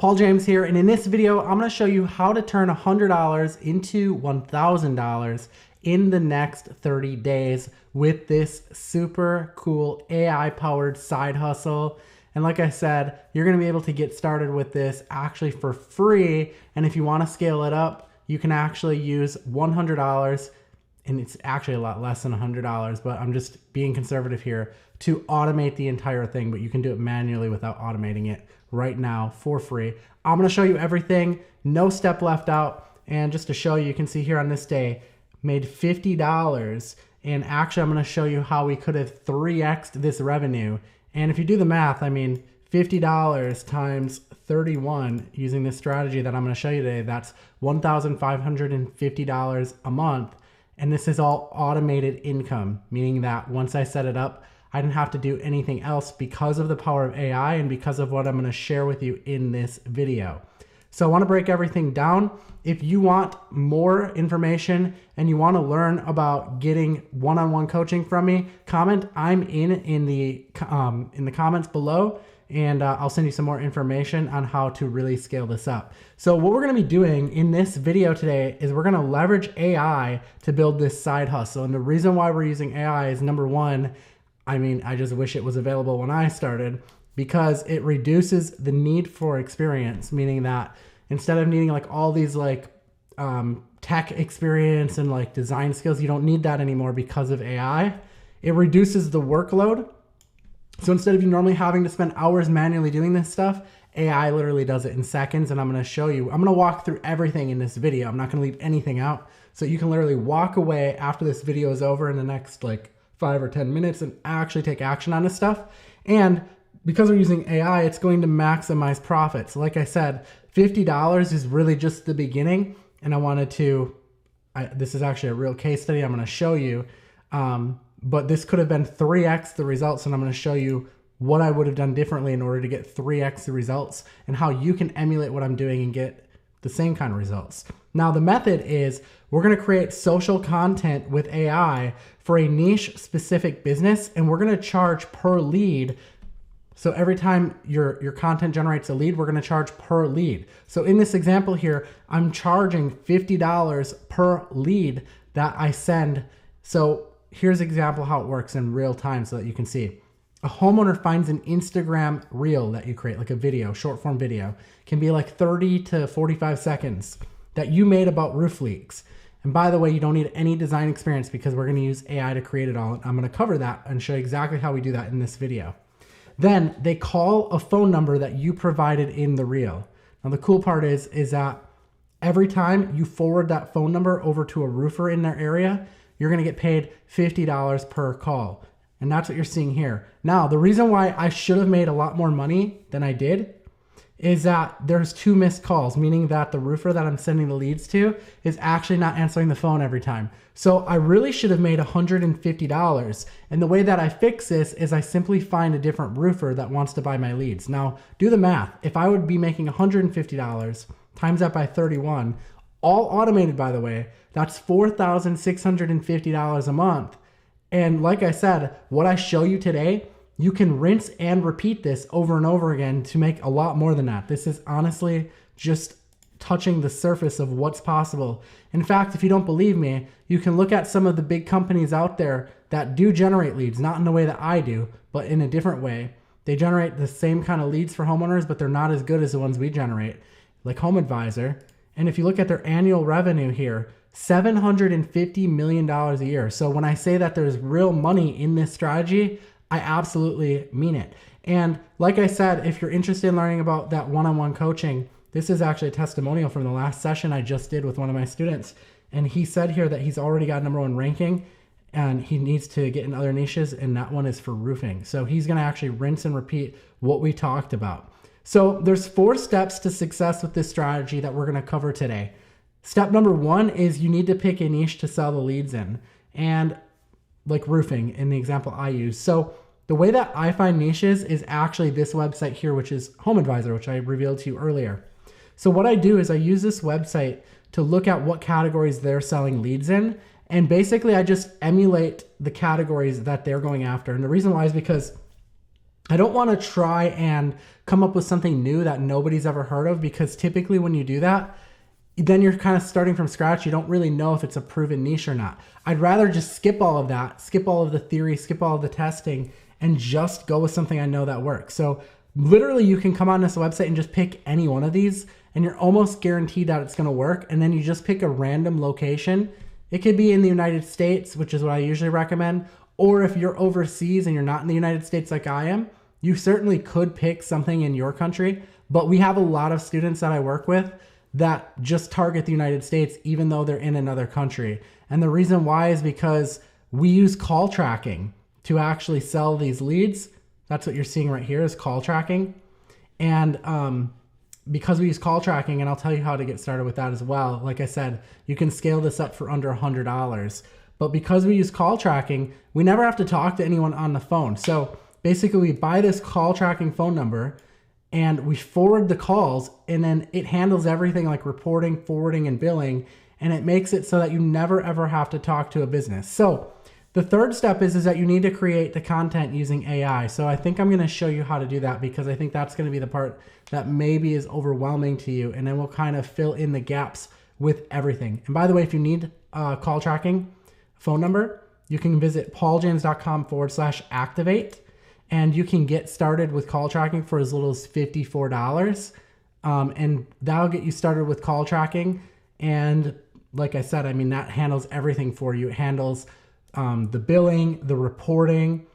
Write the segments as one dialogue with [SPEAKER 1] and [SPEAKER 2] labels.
[SPEAKER 1] Paul James here, and in this video, I'm going to show you how to turn $100 into $1,000 in the next 30 days with this super cool AI-powered side hustle. And like I said, you're going to be able to get started with this actually for free. And if you want to scale it up, you can actually use $100, and it's actually a lot less than $100, but I'm just being conservative here, to automate the entire thing, but you can do it manually without automating it right now for free. I'm gonna show you everything, no step left out. And just to show you, you can see here on this day, made $50. And actually I'm gonna show you how we could have 3x'd this revenue. And if you do the math, I mean, $50 times 31 using this strategy that I'm gonna show you today, that's $1,550 a month. And this is all automated income, meaning that once I set it up, I didn't have to do anything else because of the power of AI and because of what I'm going to share with you in this video. So I want to break everything down. If you want more information and you want to learn about getting one-on-one coaching from me, comment I'm in the comments below, and I'll send you some more information on how to really scale this up. So what we're going to be doing in this video today is we're going to leverage AI to build this side hustle. And the reason why we're using AI is, number one, I mean, I just wish it was available when I started, because it reduces the need for experience, meaning that instead of needing like all these like tech experience and like design skills, you don't need that anymore because of AI. It reduces the workload. So instead of you normally having to spend hours manually doing this stuff, AI literally does it in seconds. And I'm going to show you, I'm going to walk through everything in this video. I'm not going to leave anything out. So you can literally walk away after this video is over in the next like 5 or 10 minutes and actually take action on this stuff. And because we're using AI, it's going to maximize profits. Like I said, $50 is really just the beginning. And I wanted to, this is actually a real case study I'm going to show you. But this could have been 3x the results. And I'm going to show you what I would have done differently in order to get 3x the results, and how you can emulate what I'm doing and get the same kind of results. Now the method is we're going to create social content with AI for a niche specific business, and we're going to charge per lead. So every time your content generates a lead, we're going to charge per lead. So in this example here, I'm charging $50 per lead that I send. So here's an example how it works in real time so that you can see. A homeowner finds an Instagram reel that you create, like a video, short form video, can be like 30 to 45 seconds, that you made about roof leaks. And by the way, you don't need any design experience because we're going to use AI to create it all. I'm going to cover that and show you exactly how we do that in this video. Then they call a phone number that you provided in the reel. Now the cool part is that every time you forward that phone number over to a roofer in their area, you're going to get paid $50 per call. And that's what you're seeing here. Now, the reason why I should have made a lot more money than I did is that there's 2 missed calls, meaning that the roofer that I'm sending the leads to is actually not answering the phone every time. So I really should have made $150. And the way that I fix this is I simply find a different roofer that wants to buy my leads. Now, do the math. If I would be making $150 times that by 31, all automated, by the way, that's $4,650 a month. And like I said, what I show you today, you can rinse and repeat this over and over again to make a lot more than that. This is honestly just touching the surface of what's possible. In fact, if you don't believe me, you can look at some of the big companies out there that do generate leads, not in the way that I do, but in a different way. They generate the same kind of leads for homeowners, but they're not as good as the ones we generate, like Home Advisor. And if you look at their annual revenue here, $750 million a year. So when I say that there's real money in this strategy, I absolutely mean it. And like I said, if you're interested in learning about that one-on-one coaching, this is actually a testimonial from the last session I just did with one of my students. And he said here that he's already got #1 ranking and he needs to get in other niches, and that one is for roofing. So he's going to actually rinse and repeat what we talked about. So there's 4 steps to success with this strategy that we're going to cover today. Step number 1 is you need to pick a niche to sell the leads in, and like roofing in the example I use. So the way that I find niches is actually this website here, which is Home Advisor, which I revealed to you earlier. So what I do is I use this website to look at what categories they're selling leads in. And basically I just emulate the categories that they're going after. And the reason why is because I don't want to try and come up with something new that nobody's ever heard of, because typically when you do that, then you're kind of starting from scratch. You don't really know if it's a proven niche or not. I'd rather just skip all of that, skip all of the theory, skip all of the testing, and just go with something I know that works. So literally you can come on this website and just pick any one of these, and you're almost guaranteed that it's going to work. And then you just pick a random location. It could be in the United States, which is what I usually recommend. Or if you're overseas and you're not in the United States like I am, you certainly could pick something in your country. But we have a lot of students that I work with that just target the United States, even though they're in another country. And the reason why is because we use call tracking to actually sell these leads. That's what you're seeing right here is call tracking. And because we use call tracking, and I'll tell you how to get started with that as well. Like I said, you can scale this up for under $100. But because we use call tracking, we never have to talk to anyone on the phone. So basically we buy this call tracking phone number and we forward the calls, and then it handles everything like reporting, forwarding, and billing. And it makes it so that you never ever have to talk to a business. So the third step is that you need to create the content using AI. So I think I'm going to show you how to do that, because I think that's going to be the part that maybe is overwhelming to you. And then we'll kind of fill in the gaps with everything. And by the way, if you need call tracking phone number, you can visit pauljames.com/activate. And you can get started with call tracking for as little as $54. And that'll get you started with call tracking. And like I said, I mean, that handles everything for you. It handles the billing, the reporting,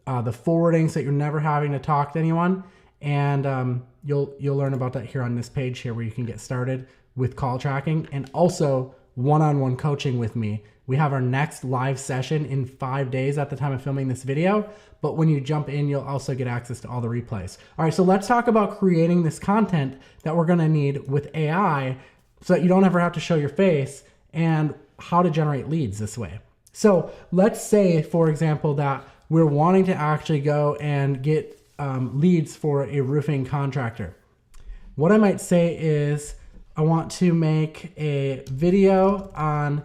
[SPEAKER 1] the forwarding, so that you're never having to talk to anyone. And you'll learn about that here on this page here, where you can get started with call tracking, and also one-on-one coaching with me. We have our next live session in 5 days at the time of filming this video. But when you jump in, you'll also get access to all the replays. All right, so let's talk about creating this content that we're gonna need with AI, so that you don't ever have to show your face, and how to generate leads this way. So let's say, for example, that we're wanting to actually go and get leads for a roofing contractor. What I might say is, I want to make a video on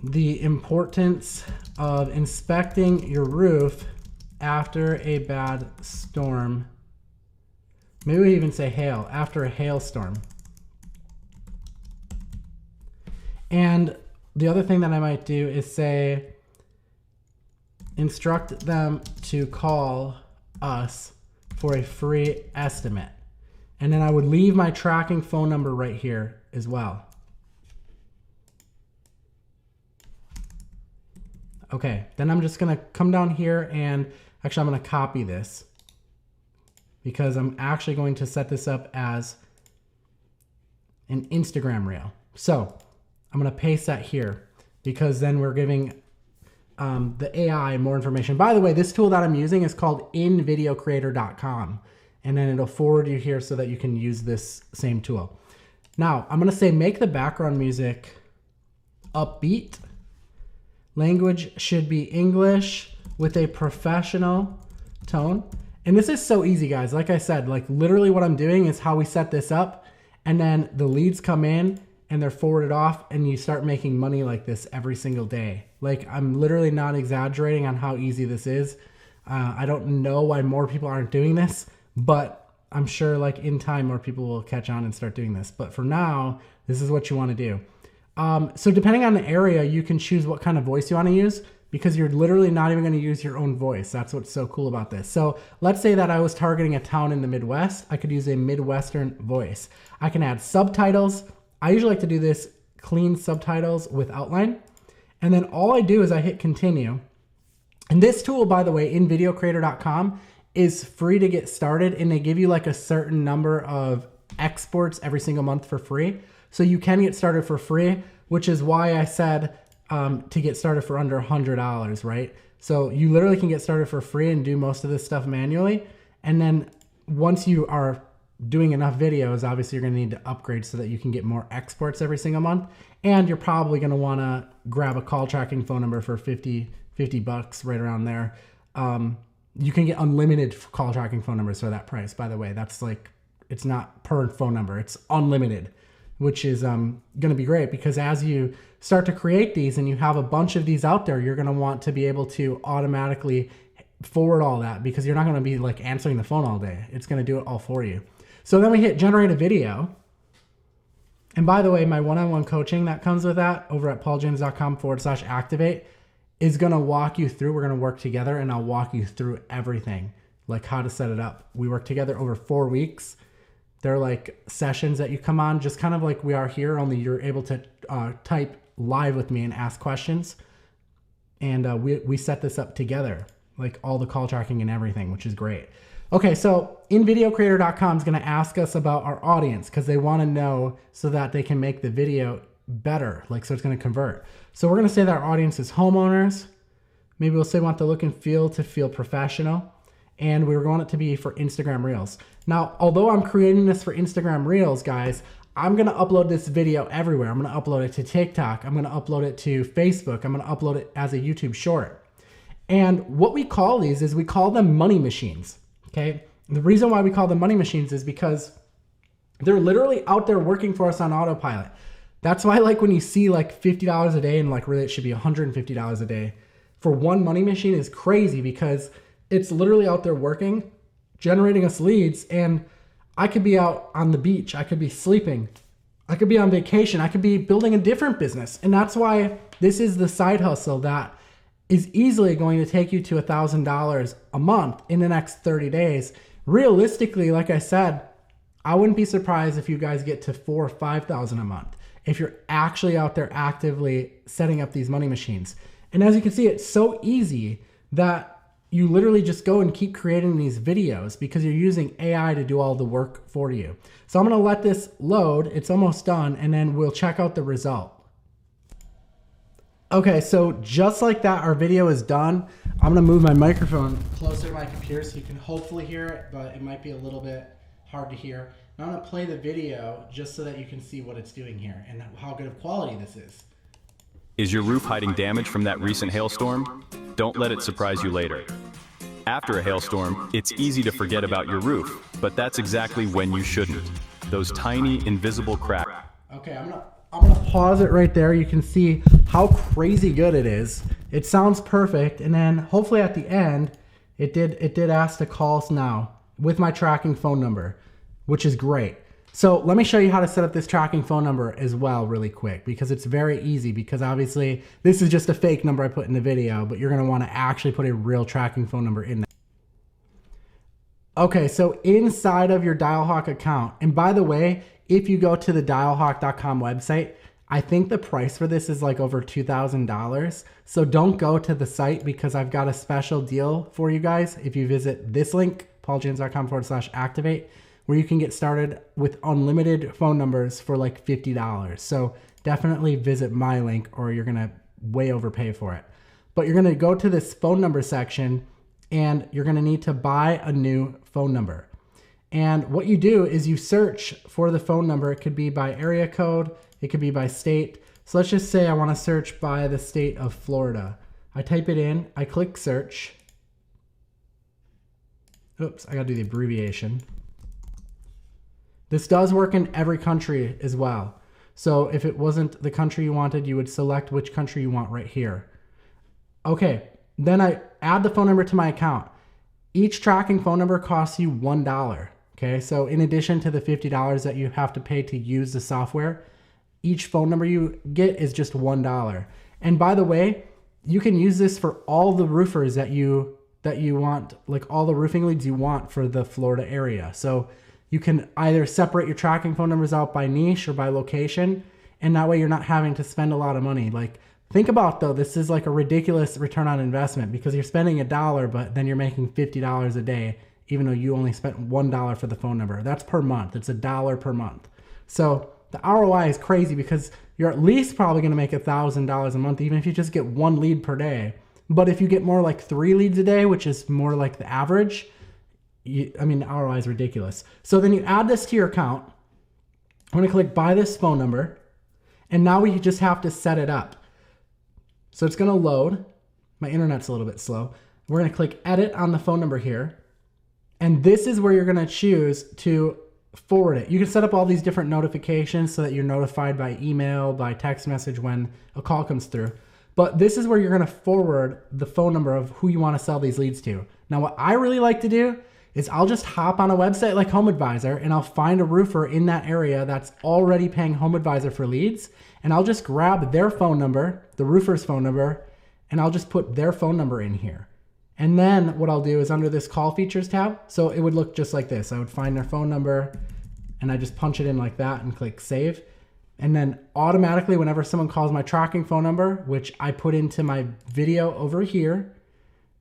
[SPEAKER 1] the importance of inspecting your roof after a bad storm. Maybe we even say hail, after a hailstorm. And the other thing that I might do is say, instruct them to call us for a free estimate. And then I would leave my tracking phone number right here as well. Okay, then I'm just gonna come down here, and actually I'm gonna copy this, because I'm actually going to set this up as an Instagram reel. So I'm gonna paste that here, because then we're giving the AI more information. By the way, this tool that I'm using is called invideocreator.com, and then it'll forward you here so that you can use this same tool. Now I'm gonna say, make the background music upbeat. Language should be English with a professional tone. And this is so easy, guys. Like I said, like literally what I'm doing is how we set this up, and then the leads come in and they're forwarded off, and you start making money like this every single day. Like, I'm literally not exaggerating on how easy this is. I don't know why more people aren't doing this, but I'm sure like in time more people will catch on and start doing this. But for now, this is what you want to do. So depending on the area, you can choose what kind of voice you want to use, because you're literally not even going to use your own voice. That's what's so cool about this. So let's say that I was targeting a town in the Midwest. I could use a Midwestern voice. I can add subtitles. I usually like to do this clean subtitles with outline. And then all I do is I hit continue. And this tool, by the way, invideocreator.com, is free to get started, and they give you like a certain number of exports every single month for free. So you can get started for free, which is why I said to get started for under $100, right? So you literally can get started for free and do most of this stuff manually. And then once you are doing enough videos, obviously you're gonna need to upgrade so that you can get more exports every single month. And you're probably gonna wanna grab a call tracking phone number for 50 bucks, right around there. You can get unlimited call tracking phone numbers for that price, by the way. That's like, it's not per phone number, it's unlimited. which is going to be great because as you start to create these and you have a bunch of these out there, you're going to want to be able to automatically forward all that because you're not going to be like answering the phone all day. It's going to do it all for you. So then we hit generate a video. And by the way, my one-on-one coaching that comes with that over at pauljames.com/activate is going to walk you through. We're going to work together and I'll walk you through everything, like how to set it up. We work together over 4 weeks. They're like sessions that you come on, just kind of like we are here, only you're able to type live with me and ask questions. And we set this up together, like all the call tracking and everything, which is great. Okay, so invideocreator.com is going to ask us about our audience because they want to know so that they can make the video better, like so it's going to convert. So we're going to say that our audience is homeowners. Maybe we'll say want the look and feel to feel professional. And we want it to be for Instagram Reels. Now, although I'm creating this for Instagram Reels, guys, I'm going to upload this video everywhere. I'm going to upload it to TikTok. I'm going to upload it to Facebook. I'm going to upload it as a YouTube short. And what we call these is we call them money machines, okay? The reason why we call them money machines is because they're literally out there working for us on autopilot. That's why like when you see like $50 a day and like really it should be $150 a day for one money machine is crazy because it's literally out there working, generating us leads. And I could be out on the beach. I could be sleeping. I could be on vacation. I could be building a different business. And that's why this is the side hustle that is easily going to take you to $1,000 a month in the next 30 days. Realistically, like I said, I wouldn't be surprised if you guys get to $4,000 or $5,000 a month if you're actually out there actively setting up these money machines. And as you can see, it's so easy that you literally just go and keep creating these videos because you're using AI to do all the work for you. So I'm going to let this load. It's almost done, and then we'll check out the result. Okay, so just like that, our video is done. I'm gonna move my microphone closer to my computer so you can hopefully hear it, but it might be a little bit hard to hear. Now I'm gonna play the video just so that you can see what it's doing here and how good of quality this is.
[SPEAKER 2] Is your roof hiding damage from that recent hailstorm? Don't let it surprise you later. After a hailstorm, it's easy to forget about your roof, but that's exactly when you shouldn't. Those tiny, invisible cracks.
[SPEAKER 1] Okay, I'm gonna pause it right there. You can see how crazy good it is. It sounds perfect, and then hopefully at the end, it did ask to call us now with my tracking phone number, which is great. So let me show you how to set up this tracking phone number as well really quick because it's very easy because obviously this is just a fake number I put in the video, but you're gonna wanna actually put a real tracking phone number in there. Okay, so inside of your Dialhawk account, and by the way, if you go to the dialhawk.com website, I think the price for this is like over $2,000. So don't go to the site because I've got a special deal for you guys. If you visit this link, pauljames.com/activate, where you can get started with unlimited phone numbers for like $50. So definitely visit my link or you're gonna way overpay for it. But you're gonna go to this phone number section and you're gonna need to buy a new phone number. And what you do is you search for the phone number. It could be by area code. It could be by state. So let's just say I want to search by the state of Florida. I type it in. I click search. Oops, I got to do the abbreviation. This does work in every country as well. So if it wasn't the country you wanted, you would select which country you want right here. Okay, then I add the phone number to my account. Each tracking phone number costs you $1. Okay, so in addition to the $50 that you have to pay to use the software, each phone number you get is just $1. And by the way, you can use this for all the roofers that you want, like all the roofing leads you want for the Florida area. So you can either separate your tracking phone numbers out by niche or by location, and that way you're not having to spend a lot of money. Like think about though, this is like a ridiculous return on investment because you're spending $1, but then you're making $50 a day, even though you only spent $1 for the phone number. That's per month. It's $1 per month. So the ROI is crazy because you're at least probably going to make $1,000 a month, even if you just get one lead per day. But if you get more like 3 leads a day, which is more like the average, the ROI is ridiculous. So then you add this to your account. I'm going to click buy this phone number. And now we just have to set it up. So it's going to load. My internet's a little bit slow. We're going to click edit on the phone number here. And this is where you're going to choose to forward it. You can set up all these different notifications so that you're notified by email, by text message when a call comes through. But this is where you're going to forward the phone number of who you want to sell these leads to. Now, what I really like to do is I'll just hop on a website like HomeAdvisor and I'll find a roofer in that area that's already paying HomeAdvisor for leads. And I'll just grab their phone number, the roofer's phone number, and I'll just put their phone number in here. And then what I'll do is under this call features tab, so it would look just like this. I would find their phone number and I just punch it in like that and click save. And then automatically whenever someone calls my tracking phone number, which I put into my video over here,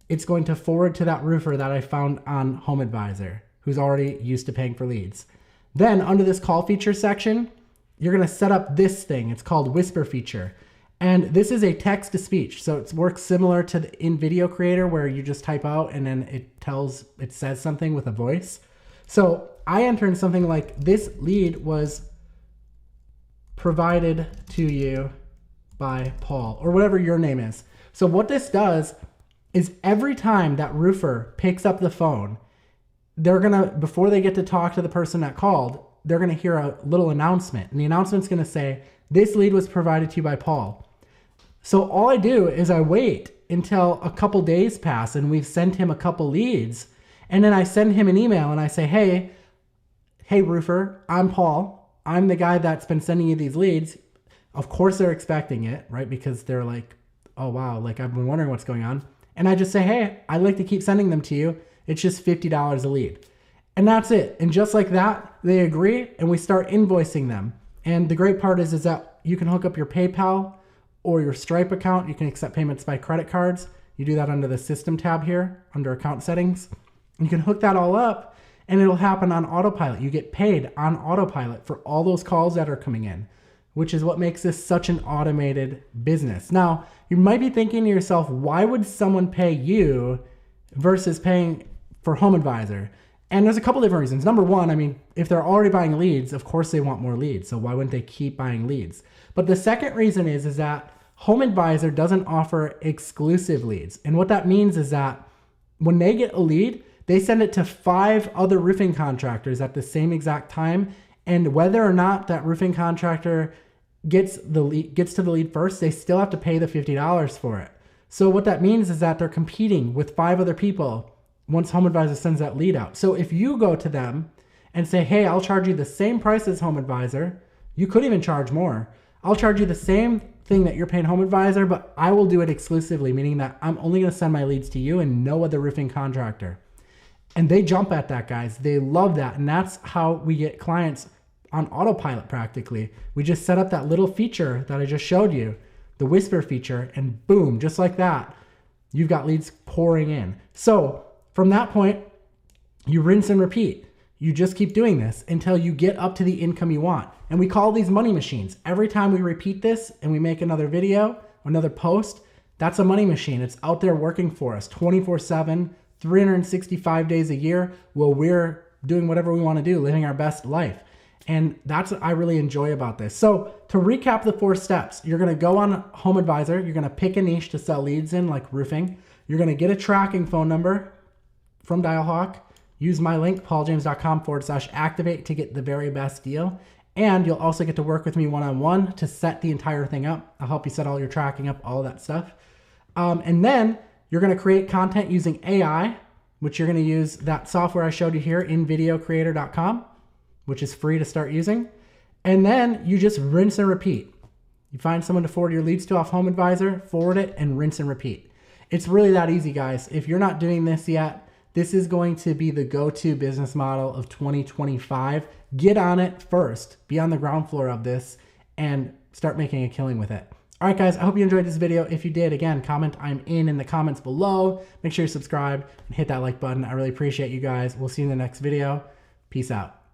[SPEAKER 1] it's going to forward to that roofer that I found on HomeAdvisor, who's already used to paying for leads. Then under this call feature section, you're gonna set up this thing. It's called Whisper feature. And this is a text to speech. So it works similar to the in video creator where you just type out and then it says something with a voice. So I enter in something like, this lead was provided to you by Paul, or whatever your name is. So what this does is every time that roofer picks up the phone, they're gonna, before they get to talk to the person that called, they're gonna hear a little announcement. And the announcement's gonna say, this lead was provided to you by Paul. So all I do is I wait until a couple days pass and we've sent him a couple leads. And then I send him an email and I say, hey roofer, I'm Paul. I'm the guy that's been sending you these leads. Of course they're expecting it, right? Because they're like, oh wow, like I've been wondering what's going on. And I just say, hey, I'd like to keep sending them to you. It's just $50 a lead. And that's it. And just like that, they agree and we start invoicing them. And the great part is that you can hook up your PayPal or your Stripe account. You can accept payments by credit cards. You do that under the system tab here, under account settings. You can hook that all up and it'll happen on autopilot. You get paid on autopilot for all those calls that are coming in, which is what makes this such an automated business. Now, you might be thinking to yourself, why would someone pay you versus paying for HomeAdvisor? And there's a couple different reasons. Number one, I mean, if they're already buying leads, of course they want more leads. So why wouldn't they keep buying leads? But the second reason is that HomeAdvisor doesn't offer exclusive leads. And what that means is that when they get a lead, they send it to 5 other roofing contractors at the same exact time. And whether or not that roofing contractor gets to the lead first, they still have to pay the $50 for it. So what that means is that they're competing with 5 other people once HomeAdvisor sends that lead out. So if you go to them and say, hey, I'll charge you the same price as HomeAdvisor, you could even charge more. I'll charge you the same thing that you're paying HomeAdvisor, but I will do it exclusively, meaning that I'm only gonna send my leads to you and no other roofing contractor. And they jump at that, guys. They love that. And that's how we get clients on autopilot practically. We just set up that little feature that I just showed you, the Whisper feature, and boom, just like that, you've got leads pouring in. So from that point, you rinse and repeat. You just keep doing this until you get up to the income you want. And we call these money machines. Every time we repeat this and we make another video, another post, that's a money machine. It's out there working for us 24/7, 365 days a year, while we're doing whatever we want to do, living our best life. And that's what I really enjoy about this. So to recap the 4 steps, you're going to go on HomeAdvisor. You're going to pick a niche to sell leads in, like roofing. You're going to get a tracking phone number from Dialhawk. Use my link, pauljames.com/activate to get the very best deal. And you'll also get to work with me one-on-one to set the entire thing up. I'll help you set all your tracking up, all of that stuff. And then you're going to create content using AI, which you're going to use that software I showed you here, invideocreator.com, which is free to start using. And then you just rinse and repeat. You find someone to forward your leads to off HomeAdvisor, forward it, and rinse and repeat. It's really that easy, guys. If you're not doing this yet, this is going to be the go-to business model of 2025. Get on it first. Be on the ground floor of this and start making a killing with it. All right, guys, I hope you enjoyed this video. If you did, again, comment I'm in the comments below. Make sure you subscribe and hit that like button. I really appreciate you guys. We'll see you in the next video. Peace out.